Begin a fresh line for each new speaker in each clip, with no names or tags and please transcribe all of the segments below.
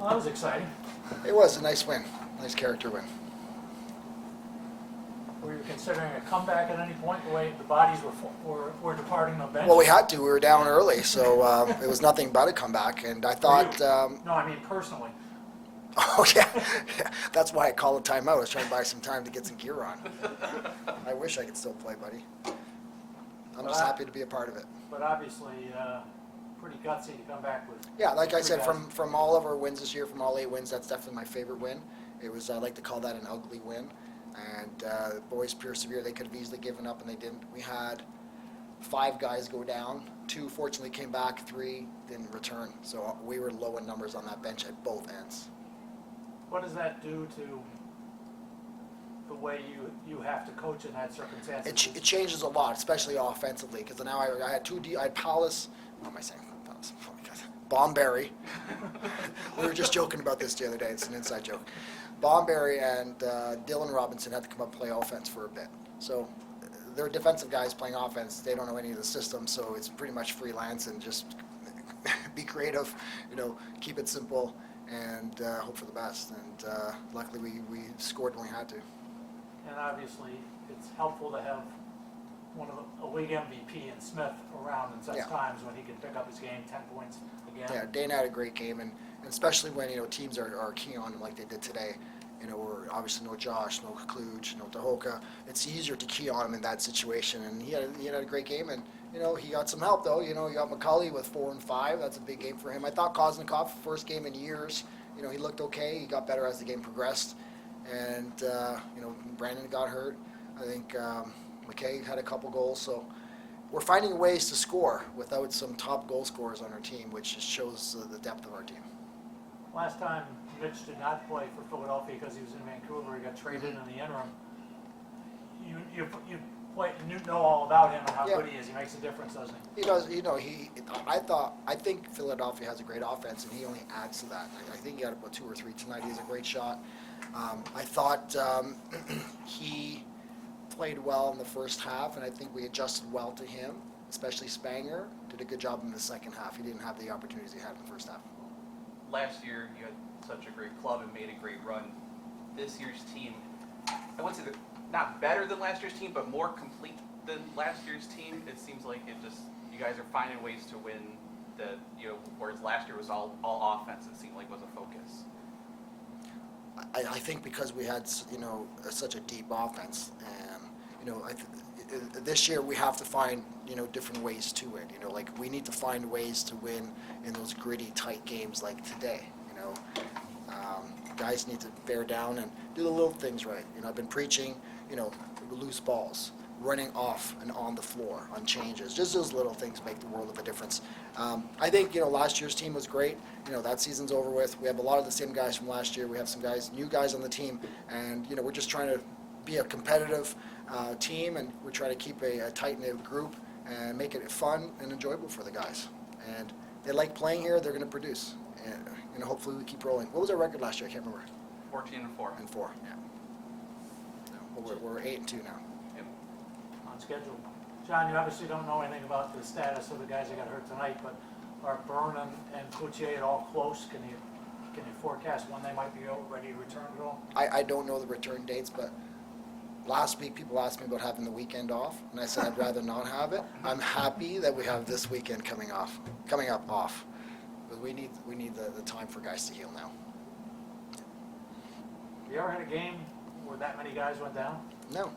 Well, that was exciting.
It was a nice win, nice character win.
Were you considering a comeback at any point, the way the bodies were departing the bench?
Well, we had to. We were down early, so it was nothing but a comeback. And I thought,
No, I mean personally.
oh yeah, that's why I called a timeout. I was trying to buy some time to get some gear on. I wish I could still play, buddy. I'm just happy to be a part of it.
But obviously, pretty gutsy to come back with.
Yeah, like I said,
guys.
from all of our wins this year, from all 8 wins, that's definitely my favorite win. It was, I like to call that an ugly win. And the boys persevered. They could have easily given up, and they didn't. We had 5 guys go down. 2 fortunately came back. 3 didn't return. So we were low in numbers on that bench at both ends.
What does that do to the way you have to coach in that circumstance?
It changes a lot, especially offensively, because now I had 2 I had Paulus. What am I saying? Paulus. Oh my God. Bomberry. We were just joking about this the other day. It's an inside joke. Bomberry and Dylan Robinson had to come up and play offense for a bit. So they're defensive guys playing offense. They don't know any of the systems, so it's pretty much freelance and just be creative, keep it simple and hope for the best. And luckily we scored when we had to.
And obviously, it's helpful to have a league MVP in Smith around in such times when he can pick up his game 10 points again.
Yeah, Dana had a great game, and especially when teams are keen on him like they did today. We're obviously no Josh, no Kluge, no Tahoka. It's easier to key on him in that situation, and he had a great game. And he got some help though. He got McCauley with 4 and 5. That's a big game for him. I thought Koznikov, first game in years, he looked okay. He got better as the game progressed, and Brandon got hurt. I think McKay had a couple goals. So we're finding ways to score without some top goal scorers on our team, which just shows the depth of our team.
Last time Mitch did not play for Philadelphia because he was in Vancouver. He got traded in the interim. You know all about him and how good he is. He makes a difference, doesn't he?
He does. I think Philadelphia has a great offense, and he only adds to that. I think he had about 2 or 3 tonight. He has a great shot. I thought he played well in the first half, and I think we adjusted well to him, especially Spanger. Did a good job in the second half. He didn't have the opportunities he had in the first half.
Last year, you had such a great club and made a great run. This year's team, I wouldn't say that not better than last year's team, but more complete than last year's team. It seems like you guys are finding ways to win. Whereas last year was all offense. It seemed like was a focus.
I think because we had such a deep offense, this year we have to find different ways to win. Like we need to find ways to win in those gritty, tight games like today. Guys need to bear down and do the little things right. I've been preaching, loose balls, running off and on the floor on changes. Just those little things make the world of a difference. I think last year's team was great. That season's over with. We have a lot of the same guys from last year. We have some new guys on the team, and we're just trying to be a competitive team, and we're trying to keep a tight-knit group and make it fun and enjoyable for the guys. And they like playing here. They're going to produce, and hopefully we keep rolling. What was our record last year? I can't remember.
14-4.
And 4, yeah. No, we're 8-2 now.
Yep.
On schedule. John, you obviously don't know anything about the status of the guys that got hurt tonight, but are Byrne and Cloutier at all close? Can you forecast when they might be ready to return at all?
I don't know the return dates, but last week people asked me about having the weekend off, and I said I'd rather not have it. I'm happy that we have this weekend coming up off, but we need the time for guys to heal now.
Have you ever had a game where that many guys went down?
No.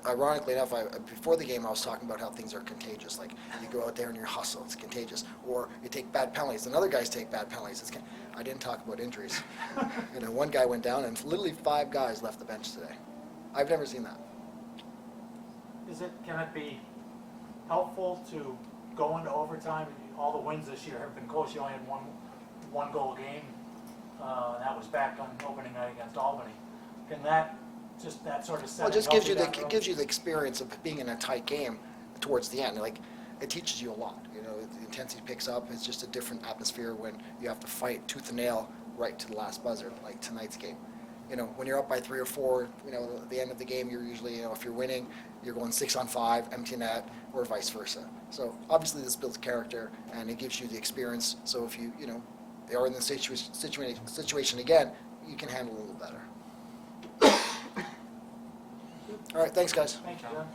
Ironically enough, before the game I was talking about how things are contagious. Like you go out there and you hustle, it's contagious. Or you take bad penalties, and other guys take bad penalties. I didn't talk about injuries. One guy went down, and literally 5 guys left the bench today. I've never seen that.
Can it be helpful to go into overtime? All the wins this year have been close. You only had one goal game. That was back on opening night against Albany. Can that sort of set?
Well, it gives you the experience of being in a tight game towards the end. Like it teaches you a lot. The intensity picks up. It's just a different atmosphere when you have to fight tooth and nail right to the last buzzer, like tonight's game. When you're up by 3 or 4, at the end of the game, you're usually, if you're winning, you're going 6-on-5, empty net, or vice versa. So obviously this builds character, and it gives you the experience. So if you are in the situation again, you can handle it a little better. All right, thanks, guys.
Thank you, John.